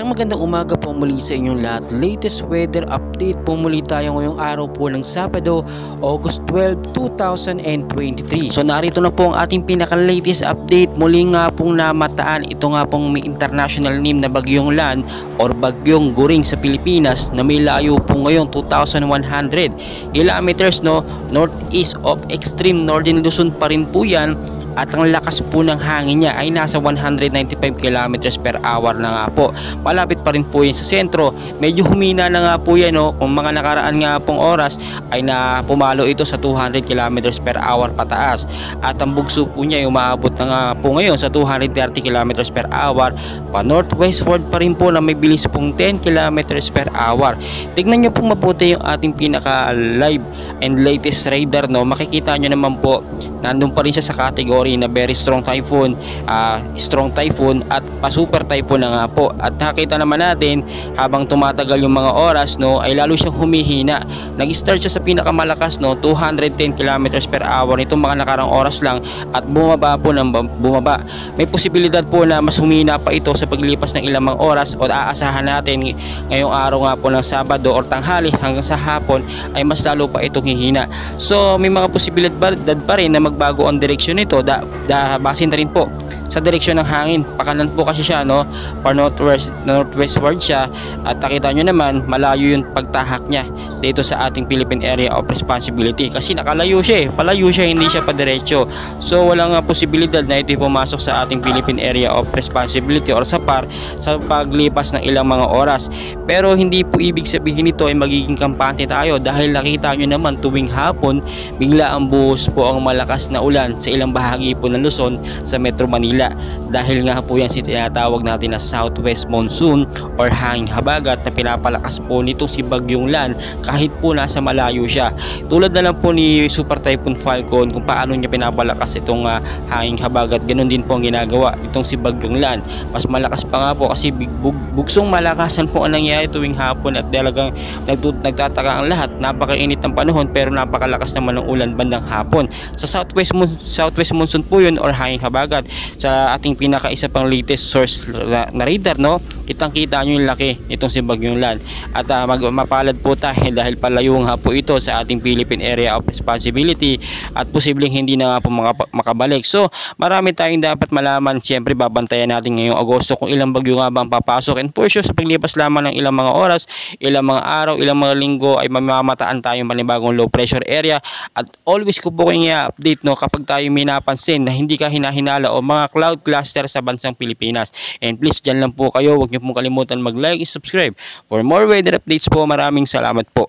Isang magandang umaga po muli sa inyong lahat. Latest weather update po muli tayo ngayong araw po ng Sabado, August 12, 2023. So narito na po ang ating pinaka-latest update. Muli nga pong namataan ito nga pong may international name na Bagyong Lan or Bagyong Guring sa Pilipinas na may layo po ngayon 2,100 kilometers northeast of extreme northern Luzon pa rin po yan. At ang lakas po ng hangin niya ay nasa 195 km per hour na nga po. Malapit pa rin po yan sa sentro. Medyo humina na nga po yan, kung mga nakaraan nga pong oras ay na pumalo ito sa 200 km per hour pataas. At ang bugso po niya ay umaabot na nga po ngayon sa 230 km per hour. Pa northwestward pa rin po na may bilis pong 10 km per hour. Tignan nyo pong mabuti yung ating pinaka live and latest radar. Makikita nyo naman po nandun pa rin siya sa category na very strong typhoon, at pa super typhoon na nga po. At nakita naman natin habang tumatagal yung mga oras ay lalo siyang humihina. Nag-start siya sa pinakamalakas 210 km per hour itong mga nakarang oras lang at bumaba po ng bumaba. May posibilidad po na mas humina pa ito sa paglipas ng ilang mga oras o aasahan natin ngayong araw nga po ng Sabado or tanghali hanggang sa hapon ay mas lalo pa itong hihina. So may mga posibilidad pa rin na magbago ang direksyon nito basin na rin po sa direksyon ng hangin. Pakanan po kasi siya pa northwestward siya at nakita nyo naman malayo yung pagtahak niya dito sa ating Philippine Area of Responsibility kasi nakalayo siya palayo siya, hindi siya padiretso. So walang posibilidad na ito pumasok sa ating Philippine Area of Responsibility or sa PAR sa paglipas ng ilang mga oras. Pero hindi po ibig sabihin nito ay magiging kampante tayo dahil nakita nyo naman tuwing hapon bigla ang buhos po ang malakas na ulan sa ilang bahagi po ng Luzon sa Metro Manila. Dahil nga po yan tinatawag natin na southwest monsoon or hanging habagat na pinapalakas po nitong si Bagyong Lan kahit po nasa malayo siya. Tulad na lang po ni Super Typhoon Falcon kung paano niya pinapalakas itong hanging habagat, ganun din po ang ginagawa itong si Bagyong Lan. Mas malakas pa nga po kasi bugsong malakasan po ang nangyayari tuwing hapon at talagang nagtataka ang lahat. Napakainit ng panahon pero napakalakas naman ng ulan bandang hapon. Sa southwest monsoon po yun or hanging habagat. Sa ating pinaka-isa pang latest source na radar, kitang-kita nyo yung laki itong si Bagyong Lan. At mapalad po tayo dahil palayo nga po ito sa ating Philippine Area of Responsibility at posibleng hindi na nga po makabalik. So marami tayong dapat malaman. Siyempre babantayan natin ngayong Agosto kung ilang bagyo nga bang papasok, and for sure sa paglipas lamang ng ilang mga oras, ilang mga araw, ilang mga linggo ay mamamataan tayong panibagong low pressure area. At always ko po kayong i-update kapag tayo may napansin na hindi ka hinahinala o mga cloud cluster sa bansang Pilipinas. And please dyan lang po kayo, huwag niyo pong kalimutan mag-like and subscribe for more weather updates po. Maraming salamat po.